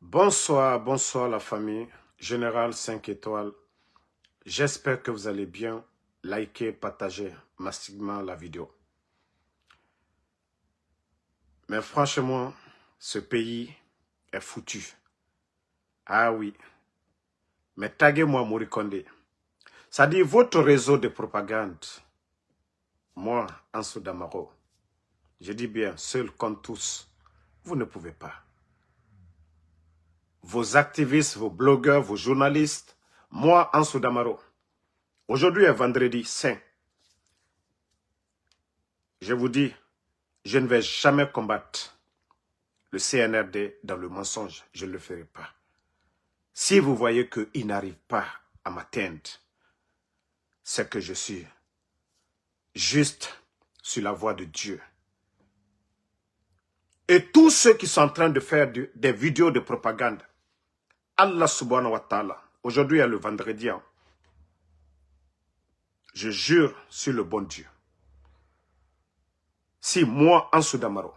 Bonsoir, bonsoir la famille. Général 5 étoiles. J'espère que vous allez bien. Likez, partagez massivement la vidéo. Mais franchement, ce pays est foutu. Ah oui. Mais taguez-moi Morikonde. Ça dit votre réseau de propagande. Moi, Ansou Damaro. Je dis bien, seul contre tous. Vous ne pouvez pas. Vos activistes, vos blogueurs, vos journalistes. Moi, Ansou Damaro. Aujourd'hui est vendredi saint. Je vous dis, je ne vais jamais combattre le CNRD dans le mensonge. Je ne le ferai pas. Si vous voyez qu'il n'arrive pas à m'atteindre, c'est que je suis juste sur la voie de Dieu. Et tous ceux qui sont en train de faire des vidéos de propagande, Allah subhanahu wa ta'ala, aujourd'hui est le vendredi, je jure sur le bon Dieu. Si moi, Ansou Damaro,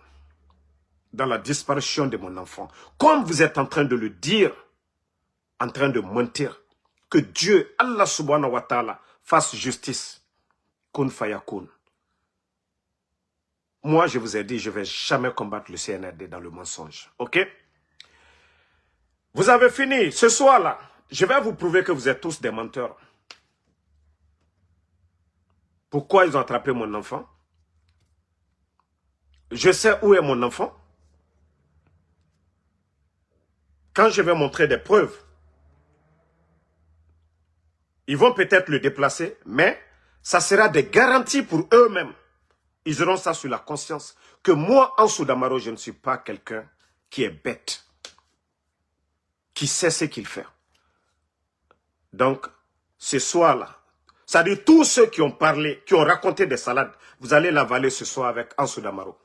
dans la disparition de mon enfant, comme vous êtes en train de le dire, en train de mentir, que Dieu, Allah subhanahu wa ta'ala, fasse justice. Kun fayakun. Moi, je vous ai dit, je ne vais jamais combattre le CNRD dans le mensonge. Ok? Vous avez fini. Ce soir-là, je vais vous prouver que vous êtes tous des menteurs. Pourquoi ils ont attrapé mon enfant? Je sais où est mon enfant. Quand je vais montrer des preuves, ils vont peut-être le déplacer, mais ça sera des garanties pour eux-mêmes. Ils auront ça sur la conscience. Que moi, Ansou Damaro, je ne suis pas quelqu'un qui est bête. Qui sait ce qu'il fait. Donc, ce soir-là, c'est-à-dire tous ceux qui ont parlé, qui ont raconté des salades, vous allez l'avaler ce soir avec Ansou Damaro.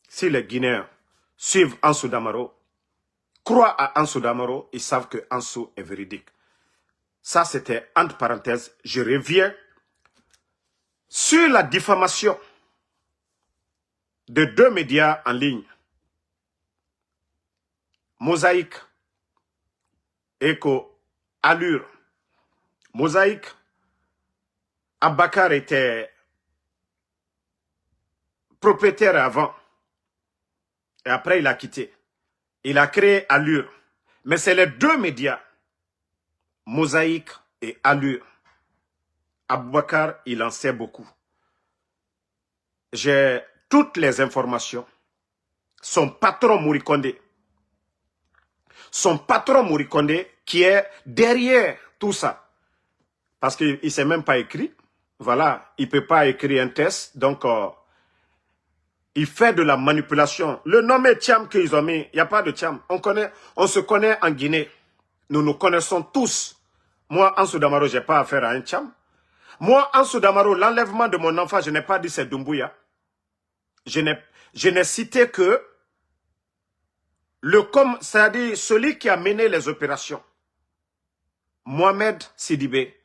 Si les Guinéens suivent Ansou Damaro, croient à Ansou Damaro, ils savent que Ansou est véridique. Ça, c'était entre parenthèses. Je reviens sur la diffamation de deux médias en ligne. Mosaïque, Echo, Allure. Mosaïque, Abakar était propriétaire avant. Et après, il a quitté. Il a créé Allure. Mais c'est les deux médias, Mosaïque et Allure. Aboubacar, il en sait beaucoup. J'ai toutes les informations. Son patron Morikonde. Son patron Morikonde qui est derrière tout ça. Parce qu'il ne sait même pas écrire. Voilà, il ne peut pas écrire un test. Donc, il fait de la manipulation. Le nom est Tcham qu'ils ont mis. Il n'y a pas de Tcham. On se connaît en Guinée. Nous nous connaissons tous. Moi, Ansou Damaro, je n'ai pas affaire à un Tcham. Moi, Ansou Damaro, l'enlèvement de mon enfant, je n'ai pas dit c'est Doumbouya. Je n'ai cité que c'est-à-dire celui qui a mené les opérations. Mohamed Sidibé,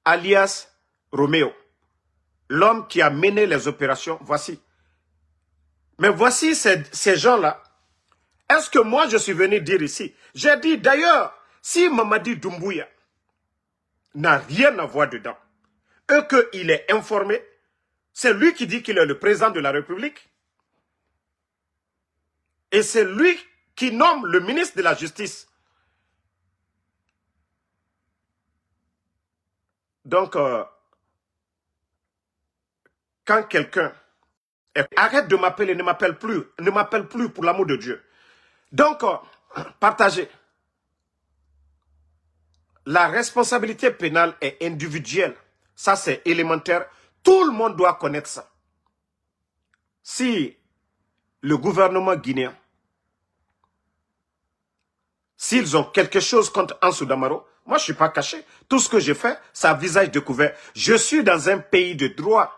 alias Roméo. L'homme qui a mené les opérations, voici. Mais voici ces gens-là. Est-ce que moi, je suis venu dire ici? J'ai dit d'ailleurs, si Mamadi Doumbouya n'a rien à voir dedans, et qu'il est informé, c'est lui qui dit qu'il est le président de la République. Et c'est lui qui nomme le ministre de la Justice. Donc, quand quelqu'un... Arrête de m'appeler, ne m'appelle plus pour l'amour de Dieu. Donc, partagez. La responsabilité pénale est individuelle. Ça, c'est élémentaire. Tout le monde doit connaître ça. Si le gouvernement guinéen, s'ils ont quelque chose contre Ansou Damaro, moi, je ne suis pas caché. Tout ce que j'ai fait, c'est à visage découvert. Je suis dans un pays de droit.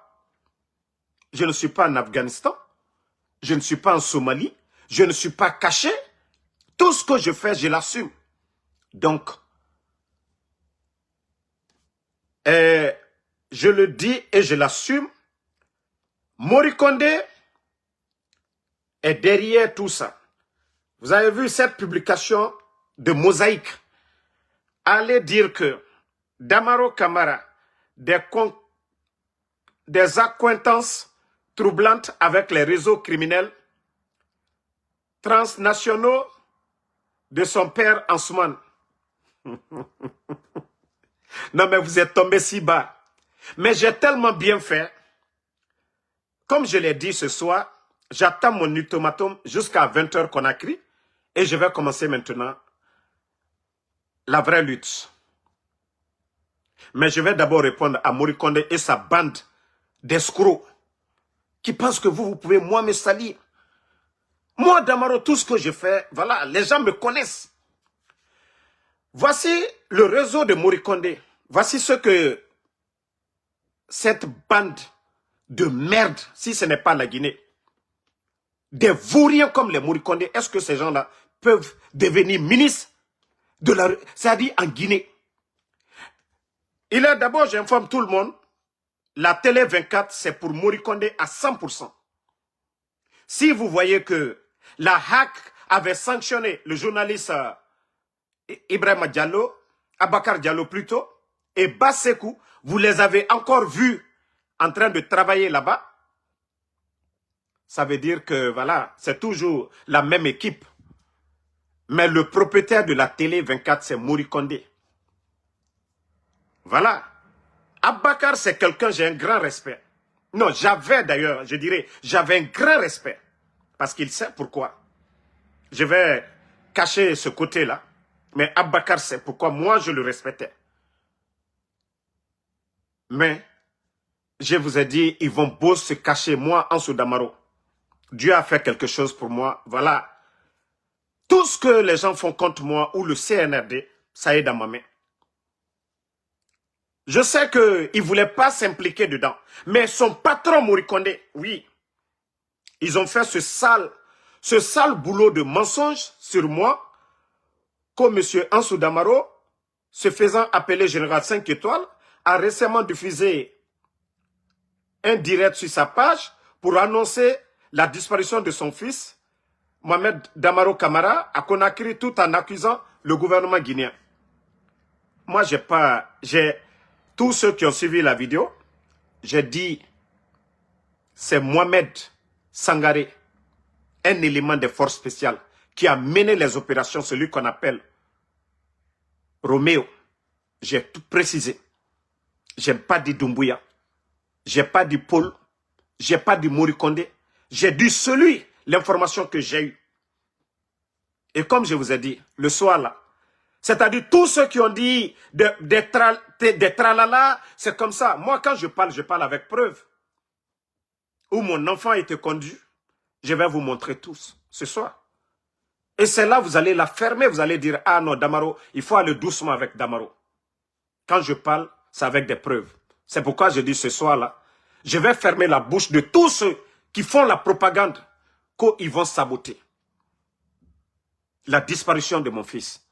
Je ne suis pas en Afghanistan. Je ne suis pas en Somalie. Je ne suis pas caché. Tout ce que je fais, je l'assume. Donc, je le dis et je l'assume. Morikonde est derrière tout ça. Vous avez vu cette publication de Mosaïque. Allez dire que Damaro Camara, des accointances troublantes avec les réseaux criminels transnationaux de son père Ansoumane. Non mais vous êtes tombé si bas. Mais j'ai tellement bien fait. Comme je l'ai dit ce soir, j'attends mon ultimatum jusqu'à 20h Conakry et je vais commencer maintenant la vraie lutte. Mais je vais d'abord répondre à Morikonde et sa bande d'escrocs qui pensent que vous pouvez moi me salir. Moi, Damaro, tout ce que je fais, voilà, les gens me connaissent. Voici le réseau de Morikonde. Voici ce que cette bande de merde, si ce n'est pas la Guinée, des vauriens comme les Morikonde, est-ce que ces gens-là peuvent devenir ministres de la... C'est-à-dire en Guinée. Il est d'abord, j'informe tout le monde, la télé 24, c'est pour Morikonde à 100%. Si vous voyez que la HAC avait sanctionné le journaliste Ibrahima Diallo, Abakar Diallo plutôt, et Bassekou, vous les avez encore vus en train de travailler là-bas, ça veut dire que, voilà, c'est toujours la même équipe. Mais le propriétaire de la télé 24, c'est Morikonde. Voilà. Abakar, c'est quelqu'un, j'ai un grand respect. Non, j'avais d'ailleurs, je dirais, j'avais un grand respect. Parce qu'il sait pourquoi. Je vais cacher ce côté-là. Mais Abakar sait pourquoi moi je le respectais. Mais, je vous ai dit, ils vont beau se cacher, moi, Ansou Damaro. Dieu a fait quelque chose pour moi, voilà. Tout ce que les gens font contre moi, ou le CNRD, ça est dans ma main. Je sais qu'il ne voulait pas s'impliquer dedans. Mais son patron Morikonde, oui, ils ont fait ce sale boulot de mensonge sur moi, comme M. Ansou Damaro, se faisant appeler Général 5 étoiles, a récemment diffusé un direct sur sa page pour annoncer la disparition de son fils, Mohamed Damaro Camara, à Conakry, tout en accusant le gouvernement guinéen. Moi, tous ceux qui ont suivi la vidéo, j'ai dit, c'est Mohamed Sangaré, un élément des forces spéciales, qui a mené les opérations, celui qu'on appelle Roméo. J'ai tout précisé. J'ai pas dit Doumbouya. J'ai pas dit Paul. J'ai pas dit Morikonde. J'ai dit l'information que j'ai eue. Et comme je vous ai dit, le soir là, c'est-à-dire tous ceux qui ont dit des tralala, c'est comme ça. Moi, quand je parle avec preuve. Où mon enfant a été conduit, je vais vous montrer tous ce soir. Et c'est là, vous allez la fermer, vous allez dire, ah non, Damaro, il faut aller doucement avec Damaro. Quand je parle, c'est avec des preuves. C'est pourquoi je dis ce soir-là, je vais fermer la bouche de tous ceux qui font la propagande qu'ils vont saboter la disparition de mon fils.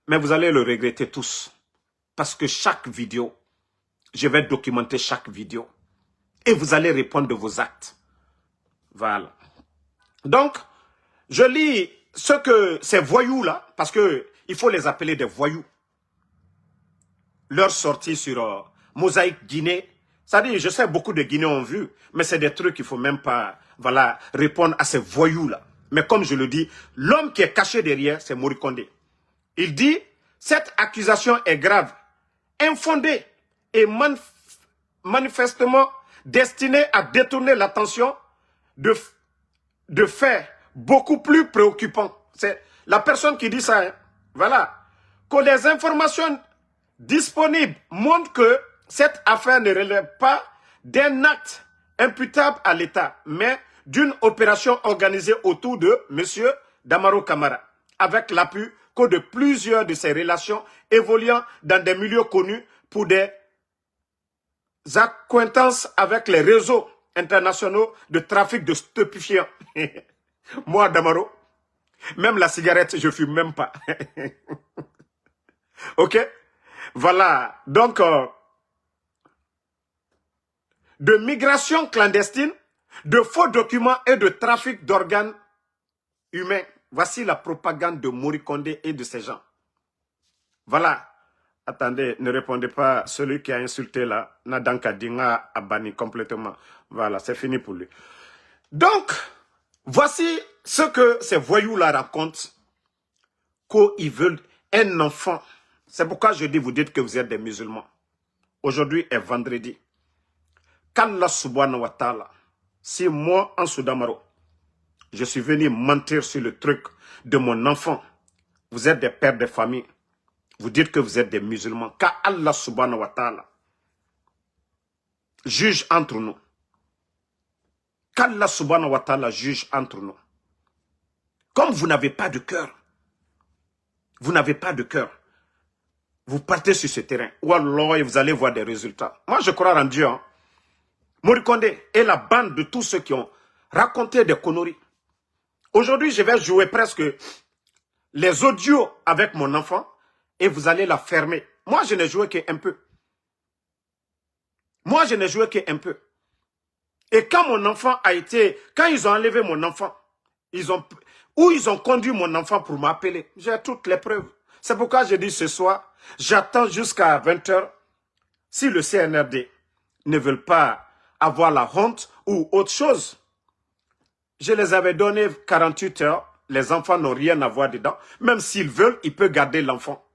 Mais vous allez le regretter tous. Parce que chaque vidéo, je vais documenter chaque vidéo. Et vous allez répondre de vos actes. Voilà. Donc, je lis ce que ces voyous-là, parce qu'il faut les appeler des voyous. Leur sortie sur Mosaïque Guinée. C'est-à-dire, je sais beaucoup de Guinéens ont vu, mais c'est des trucs qu'il ne faut même pas répondre à ces voyous-là. Mais comme je le dis, l'homme qui est caché derrière, c'est Morikonde. Il dit, cette accusation est grave, infondée et manifestement destinée à détourner l'attention de faits beaucoup plus préoccupants. C'est la personne qui dit ça. Hein. Voilà. Que les informations disponibles montrent que cette affaire ne relève pas d'un acte imputable à l'État, mais d'une opération organisée autour de M. Damaro Camara, avec l'appui de plusieurs de ses relations évoluant dans des milieux connus pour des accointances avec les réseaux internationaux de trafic de stupéfiants. Moi, Damaro, même la cigarette, je ne fume même pas. Ok? Voilà. Donc, de migration clandestine, de faux documents et de trafic d'organes humains. Voici la propagande de Mori Kondé et de ses gens. Voilà. Attendez, ne répondez pas. Celui qui a insulté là, Nadanka Dinga a banni complètement. Voilà, c'est fini pour lui. Donc, voici ce que ces voyous-là racontent. Qu'ils veulent un enfant. C'est pourquoi je dis, vous dites que vous êtes des musulmans. Aujourd'hui est vendredi. Qu'Allah subhanahu wa ta'ala, si moi, en Soudamaro, je suis venu mentir sur le truc de mon enfant, vous êtes des pères de famille, vous dites que vous êtes des musulmans, qu'Allah subhanahu wa ta'ala juge entre nous. Qu'Allah subhanahu wa ta'ala juge entre nous. Comme vous n'avez pas de cœur, vous n'avez pas de cœur, vous partez sur ce terrain. Wallah, vous allez voir des résultats. Moi, je crois en Dieu. Hein. Mori Kondé et la bande de tous ceux qui ont raconté des conneries. Aujourd'hui, je vais jouer presque les audios avec mon enfant et vous allez la fermer. Moi, je n'ai joué qu'un peu. Moi, je n'ai joué qu'un peu. Et quand mon enfant a été... Quand ils ont enlevé mon enfant, ils ont conduit mon enfant pour m'appeler. J'ai toutes les preuves. C'est pourquoi je dis ce soir, j'attends jusqu'à 20 h. Si le CNRD ne veut pas avoir la honte ou autre chose, je les avais donné 48 heures. Les enfants n'ont rien à voir dedans. Même s'ils veulent, ils peuvent garder l'enfant.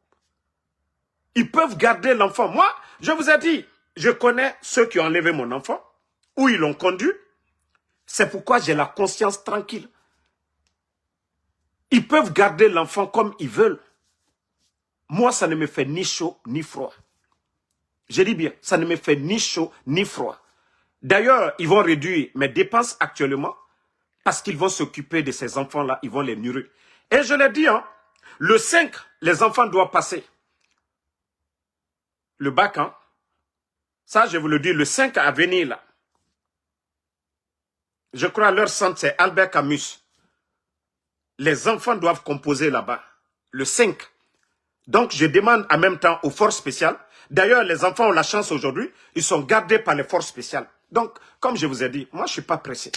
Ils peuvent garder l'enfant. Moi, je vous ai dit, je connais ceux qui ont enlevé mon enfant, où ils l'ont conduit. C'est pourquoi j'ai la conscience tranquille. Ils peuvent garder l'enfant comme ils veulent. Moi, ça ne me fait ni chaud ni froid. Je dis bien, ça ne me fait ni chaud ni froid. D'ailleurs, ils vont réduire mes dépenses actuellement parce qu'ils vont s'occuper de ces enfants-là, ils vont les nourrir. Et je l'ai dit, hein, le 5, les enfants doivent passer le bac. Hein. Ça, je vous le dis, le 5 à venir, là. Je crois leur centre, c'est Albert Camus. Les enfants doivent composer là-bas, le 5. Donc, je demande en même temps aux forces spéciales. D'ailleurs, les enfants ont la chance aujourd'hui, ils sont gardés par les forces spéciales. Donc, comme je vous ai dit, moi, je ne suis pas pressé.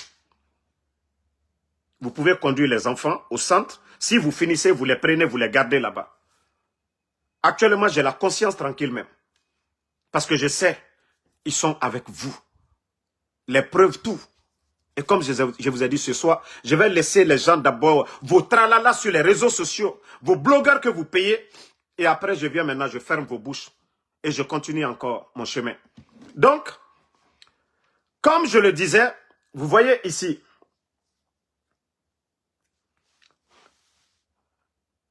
Vous pouvez conduire les enfants au centre. Si vous finissez, vous les prenez, vous les gardez là-bas. Actuellement, j'ai la conscience tranquille même. Parce que je sais, ils sont avec vous. Les preuves, tout. Et comme je vous ai dit ce soir, je vais laisser les gens d'abord, vos tralala sur les réseaux sociaux, vos blogueurs que vous payez. Et après, je viens maintenant, je ferme vos bouches. Et je continue encore mon chemin. Donc, comme je le disais, vous voyez ici,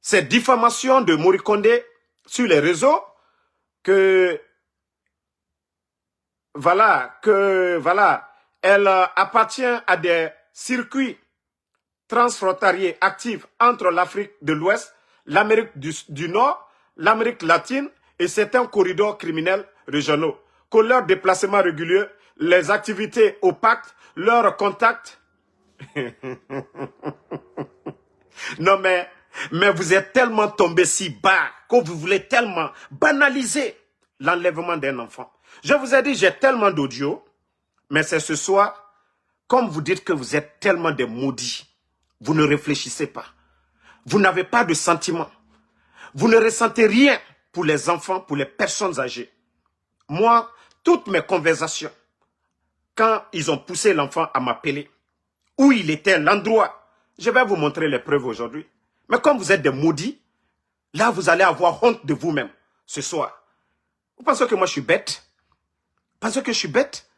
cette diffamation de Mori Kondé sur les réseaux, elle appartient à des circuits transfrontaliers actifs entre l'Afrique de l'Ouest, l'Amérique du Nord, l'Amérique latine et certains corridors criminels régionaux. Que leur déplacement régulier, les activités opaques, leurs contacts. Non mais vous êtes tellement tombé si bas que vous voulez tellement banaliser l'enlèvement d'un enfant. Je vous ai dit, j'ai tellement d'audio, mais c'est ce soir, comme vous dites que vous êtes tellement des maudits, vous ne réfléchissez pas. Vous n'avez pas de sentiments. Vous ne ressentez rien pour les enfants, pour les personnes âgées. Moi, toutes mes conversations, quand ils ont poussé l'enfant à m'appeler, où il était, l'endroit, je vais vous montrer les preuves aujourd'hui. Mais comme vous êtes des maudits, là, vous allez avoir honte de vous-même ce soir. Vous pensez que moi, je suis bête? Vous pensez que je suis bête?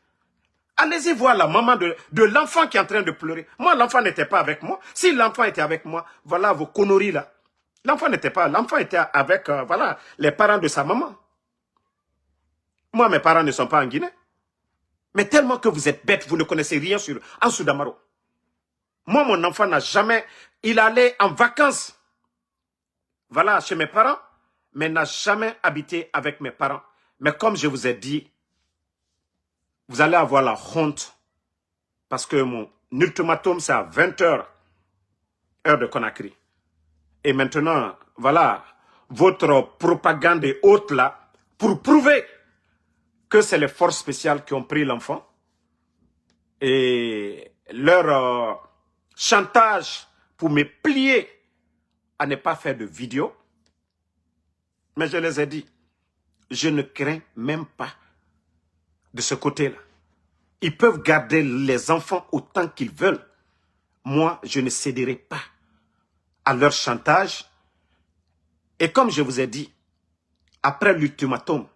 Allez-y voir la maman de l'enfant qui est en train de pleurer. Moi, l'enfant n'était pas avec moi. Si l'enfant était avec moi, voilà vos conneries là. L'enfant n'était pas, l'enfant était avec, voilà, les parents de sa maman. Moi, mes parents ne sont pas en Guinée. Mais tellement que vous êtes bête, vous ne connaissez rien sur Ansou Damaro. Moi, mon enfant n'a jamais, il allait en vacances, voilà, chez mes parents, mais n'a jamais habité avec mes parents. Mais comme je vous ai dit, vous allez avoir la honte, parce que mon ultimatum, c'est à 20 h, heure de Conakry. Et maintenant, voilà, votre propagande et autres là, pour prouver que c'est les forces spéciales qui ont pris l'enfant, et leur chantage pour me plier à ne pas faire de vidéo. Mais je les ai dit, je ne crains même pas de ce côté-là. Ils peuvent garder les enfants autant qu'ils veulent. Moi, je ne céderai pas à leur chantage. Et comme je vous ai dit, après l'ultimatum,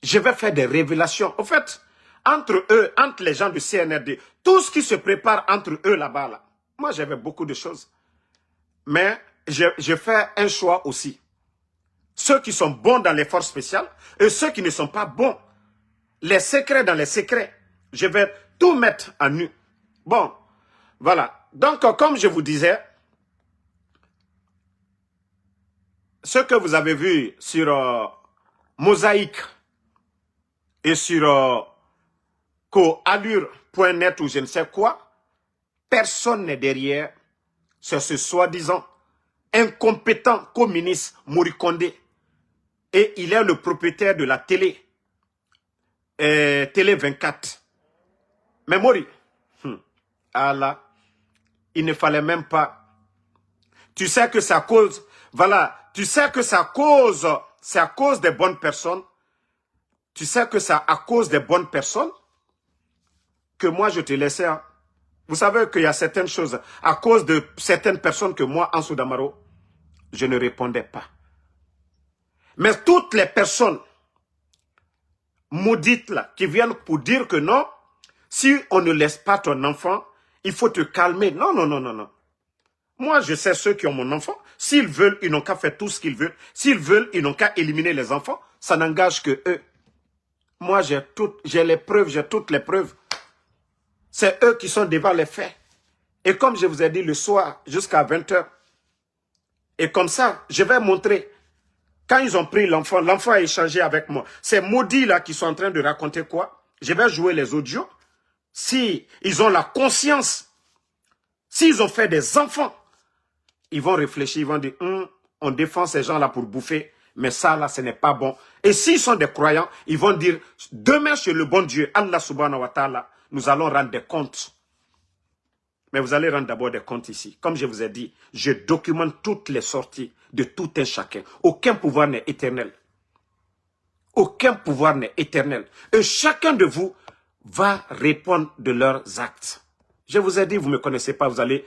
je vais faire des révélations. En fait, entre eux, entre les gens du CNRD, tout ce qui se prépare entre eux là-bas, là, moi j'avais beaucoup de choses. Mais je fais un choix aussi. Ceux qui sont bons dans les forces spéciales et ceux qui ne sont pas bons. Les secrets dans les secrets. Je vais tout mettre à nu. Bon, voilà. Donc, comme je vous disais, ce que vous avez vu sur Mosaïque et sur coallure.net ou je ne sais quoi, personne n'est derrière. C'est ce soi-disant incompétent communiste Morikonde. Et il est le propriétaire de la télé. Télé 24. Mais Mori, Allah, il ne fallait même pas. Tu sais que ça cause, voilà, tu sais que ça cause, c'est à cause des bonnes personnes. Tu sais que c'est à cause des bonnes personnes que moi je te laissais. Hein. Vous savez qu'il y a certaines choses, à cause de certaines personnes que moi, Ansou Damaro, je ne répondais pas. Mais toutes les personnes maudites là, qui viennent pour dire que non, si on ne laisse pas ton enfant, il faut te calmer. Non, non, non, non, non. Moi, je sais ceux qui ont mon enfant. S'ils veulent, ils n'ont qu'à faire tout ce qu'ils veulent. S'ils veulent, ils n'ont qu'à éliminer les enfants. Ça n'engage que eux. Moi, j'ai les preuves, j'ai toutes les preuves. C'est eux qui sont devant les faits. Et comme je vous ai dit le soir, jusqu'à 20 h. Et comme ça, je vais montrer. Quand ils ont pris l'enfant, l'enfant a échangé avec moi. Ces maudits là qui sont en train de raconter quoi? Je vais jouer les audios. Si ils ont la conscience, s'ils ont fait des enfants, ils vont réfléchir, ils vont dire, on défend ces gens-là pour bouffer, mais ça là, ce n'est pas bon. Et s'ils sont des croyants, ils vont dire, demain chez le bon Dieu, Allah subhanahu wa ta'ala, nous allons rendre des comptes. Mais vous allez rendre d'abord des comptes ici. Comme je vous ai dit, je documente toutes les sorties de tout un chacun. Aucun pouvoir n'est éternel. Aucun pouvoir n'est éternel. Et chacun de vous va répondre de leurs actes. Je vous ai dit, vous ne me connaissez pas, vous allez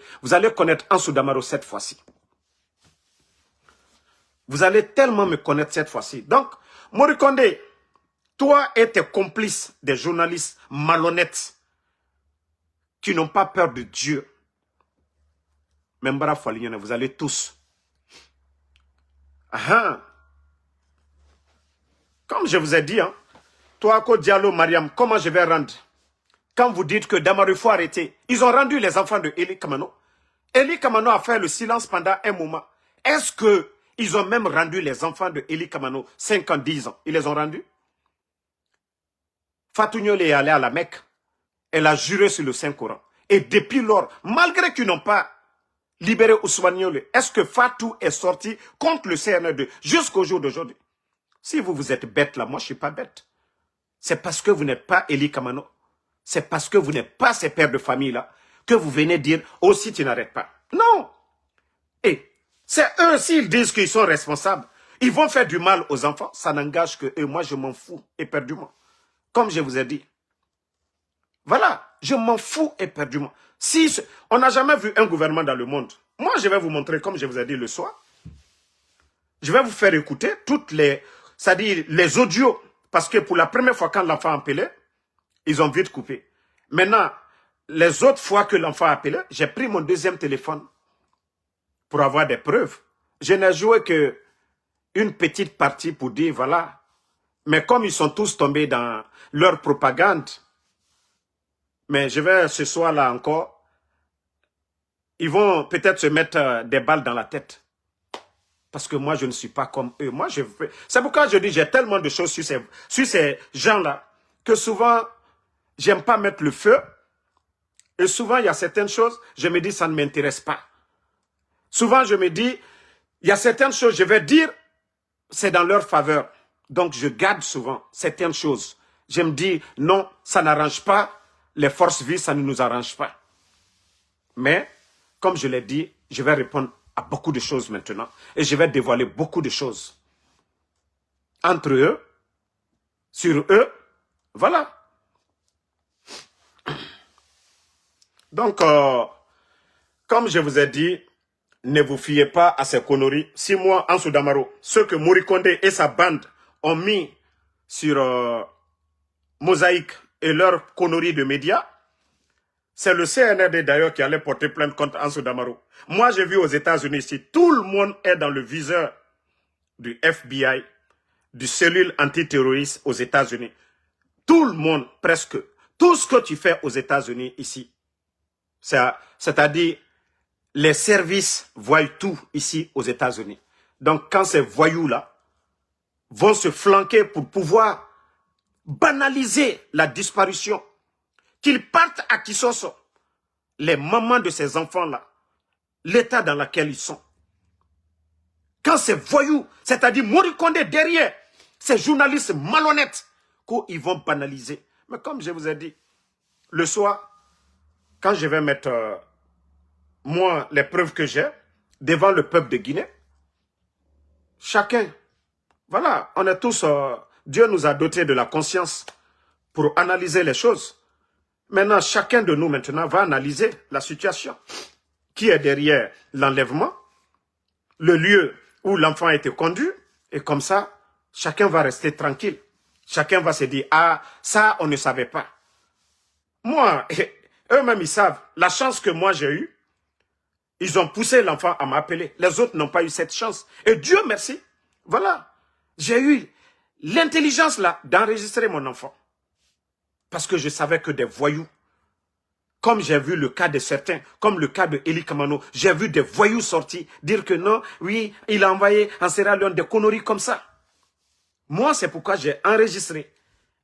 connaître Ansou Damaro cette fois-ci. Vous allez tellement me connaître cette fois-ci. Donc, Morikonde, toi et tes complices, des journalistes malhonnêtes, qui n'ont pas peur de Dieu, Membara Falignane, vous allez tous. Comme je vous ai dit, hein, toi, Ko Diallo, Mariam, comment je vais rendre? Quand vous dites que Damaro, il faut arrêter. Ils ont rendu les enfants de Eli Kamano. Eli Kamano a fait le silence pendant un moment. Est-ce qu'ils ont même rendu les enfants de Eli Kamano 5 ans, 10 ans? Ils les ont rendus? Fatou Niolé est allée à la Mecque. Elle a juré sur le Saint-Coran. Et depuis lors, malgré qu'ils n'ont pas libéré Ousmane Niolé, est-ce que Fatou est sorti contre le CNRD jusqu'au jour d'aujourd'hui? Si vous êtes bête là, moi je ne suis pas bête. C'est parce que vous n'êtes pas Eli Kamano. C'est parce que vous n'êtes pas ces pères de famille là que vous venez dire, oh si tu n'arrêtes pas. Non. Et c'est eux, s'ils disent qu'ils sont responsables, ils vont faire du mal aux enfants, ça n'engage que eux. Moi je m'en fous éperdument. Comme je vous ai dit. Voilà, je m'en fous éperdument. Si on n'a jamais vu un gouvernement dans le monde, moi je vais vous montrer, comme je vous ai dit le soir, je vais vous faire écouter toutes les, c'est-à-dire les audios, parce que pour la première fois quand l'enfant a appelé, ils ont vite coupé. Maintenant, les autres fois que l'enfant a appelé, j'ai pris mon deuxième téléphone pour avoir des preuves. Je n'ai joué que une petite partie pour dire, voilà. Mais comme ils sont tous tombés dans leur propagande, mais je vais ce soir-là encore, ils vont peut-être se mettre des balles dans la tête. Parce que moi, je ne suis pas comme eux. Moi, je fais... C'est pourquoi je dis, j'ai tellement de choses sur ces gens-là, que souvent, j'aime pas mettre le feu. Et souvent, il y a certaines choses, je me dis, ça ne m'intéresse pas. Souvent, je me dis, il y a certaines choses, je vais dire, c'est dans leur faveur. Donc, je garde souvent certaines choses. Je me dis, non, ça n'arrange pas. Les forces vives, ça ne nous arrange pas. Mais, comme je l'ai dit, je vais répondre à beaucoup de choses maintenant. Et je vais dévoiler beaucoup de choses. Entre eux, sur eux, voilà. Donc, comme je vous ai dit, ne vous fiez pas à ces conneries. Si moi, Ansou Damaro, ce que Mori Kondé et sa bande ont mis sur Mosaïque et leurs conneries de médias, c'est le CNRD d'ailleurs qui allait porter plainte contre Ansou Damaro. Moi, j'ai vu aux États-Unis ici, tout le monde est dans le viseur du FBI, du cellule antiterroriste aux États-Unis. Tout le monde, presque, tout ce que tu fais aux États-Unis ici, c'est-à-dire les services voient tout ici aux États-Unis. Donc, quand ces voyous-là vont se flanquer pour pouvoir banaliser la disparition, qu'ils partent à Kisoso, les mamans de ces enfants-là, l'état dans lequel ils sont. Quand ces voyous, c'est-à-dire Mori Kondé derrière, ces journalistes malhonnêtes, qu'ils vont banaliser. Mais comme je vous ai dit, le soir, quand je vais mettre moi les preuves que j'ai devant le peuple de Guinée, chacun, voilà, on est tous, Dieu nous a dotés de la conscience pour analyser les choses. Maintenant, chacun de nous maintenant va analyser la situation. Qui est derrière l'enlèvement, le lieu où l'enfant a été conduit, et comme ça, chacun va rester tranquille. Chacun va se dire, ah, ça, on ne savait pas. Moi, eux-mêmes, ils savent. La chance que moi j'ai eue, ils ont poussé l'enfant à m'appeler. Les autres n'ont pas eu cette chance. Et Dieu merci, voilà, j'ai eu l'intelligence là d'enregistrer mon enfant. Parce que je savais que des voyous, comme j'ai vu le cas de certains, comme le cas de Eli Kamano, j'ai vu des voyous sortir, dire que non, oui, il a envoyé en Sierra Leone des conneries comme ça. Moi, c'est pourquoi j'ai enregistré.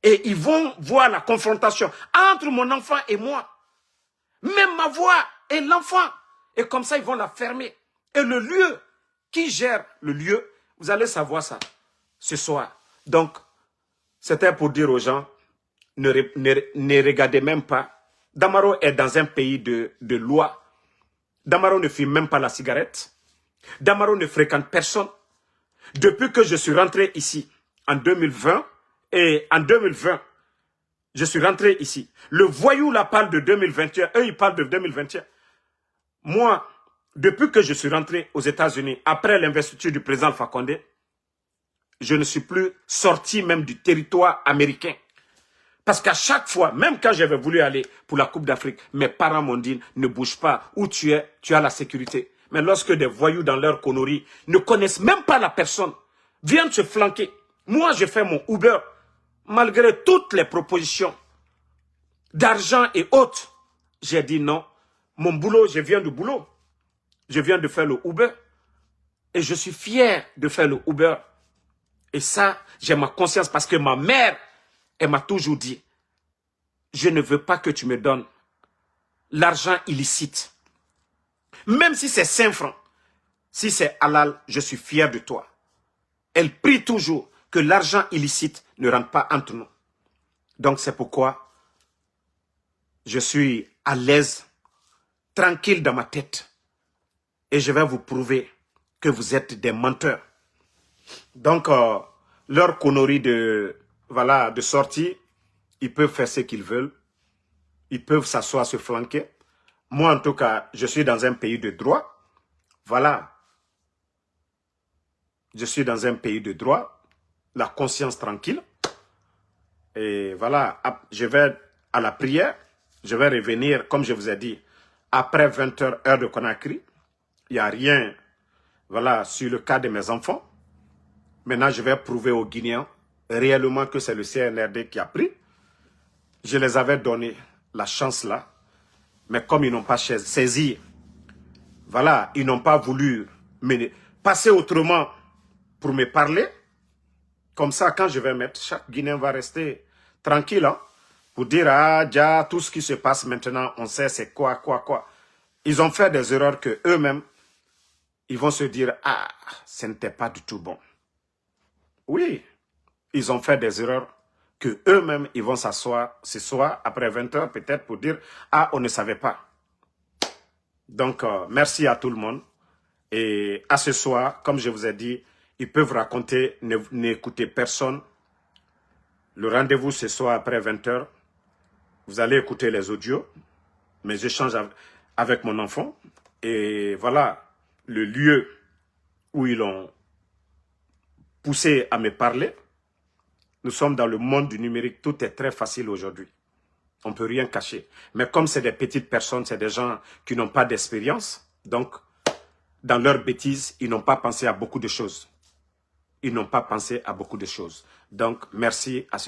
Et ils vont voir la confrontation entre mon enfant et moi. Même ma voix et l'enfant. Et comme ça, ils vont la fermer. Et le lieu, qui gère le lieu, vous allez savoir ça ce soir. Donc, c'était pour dire aux gens, ne regardez même pas. Damaro est dans un pays de loi. Damaro ne fume même pas la cigarette. Damaro ne fréquente personne. Depuis que je suis rentré ici, en 2020, et en 2020, je suis rentré ici. Le voyou là parle de 2021, eux ils parlent de 2021. Moi, depuis que je suis rentré aux États-Unis, après l'investiture du président Alpha Condé, je ne suis plus sorti même du territoire américain. Parce qu'à chaque fois, même quand j'avais voulu aller pour la Coupe d'Afrique, mes parents m'ont dit, ne bouge pas, où tu es, tu as la sécurité. Mais lorsque des voyous dans leur connerie ne connaissent même pas la personne, viennent se flanquer. Moi, je fais mon Uber, malgré toutes les propositions d'argent et autres. J'ai dit non, mon boulot, je viens du boulot. Je viens de faire le Uber. Et je suis fier de faire le Uber. Et ça, j'ai ma conscience parce que ma mère, elle m'a toujours dit, je ne veux pas que tu me donnes l'argent illicite. Même si c'est 5 francs, si c'est halal, je suis fier de toi. Elle prie toujours que l'argent illicite ne rentre pas entre nous. Donc c'est pourquoi je suis à l'aise, tranquille dans ma tête. Et je vais vous prouver que vous êtes des menteurs. Donc, leur connerie de sortie, ils peuvent faire ce qu'ils veulent. Ils peuvent s'asseoir, se flanquer. Moi, en tout cas, je suis dans un pays de droit. Voilà. Je suis dans un pays de droit. La conscience tranquille. Et voilà, je vais à la prière. Je vais revenir, comme je vous ai dit, après 20 heures, heure de Conakry. Il n'y a rien, voilà, sur le cas de mes enfants. Maintenant, je vais prouver aux Guinéens réellement que c'est le CNRD qui a pris. Je les avais donné la chance là. Mais comme ils n'ont pas saisi, voilà, ils n'ont pas voulu passer autrement pour me parler. Comme ça, quand je vais mettre, chaque Guinéen va rester tranquille, hein, pour dire, ah, déjà, tout ce qui se passe maintenant, on sait c'est quoi. Ils ont fait des erreurs que eux-mêmes, ils vont se dire, ah, ce n'était pas du tout bon. Oui, ils ont fait des erreurs que eux-mêmes, ils vont s'asseoir ce soir, après 20 heures peut-être, pour dire, ah, on ne savait pas. Donc, merci à tout le monde. Et à ce soir, comme je vous ai dit, ils peuvent raconter, n'écoutez personne. Le rendez-vous ce soir après 20 h. Vous allez écouter les audios, mes échanges avec mon enfant. Et voilà le lieu où ils l'ont poussé à me parler. Nous sommes dans le monde du numérique, tout est très facile aujourd'hui. On ne peut rien cacher. Mais comme c'est des petites personnes, c'est des gens qui n'ont pas d'expérience, donc dans leur bêtise, ils n'ont pas pensé à beaucoup de choses. Ils n'ont pas pensé à beaucoup de choses. Donc, merci à ce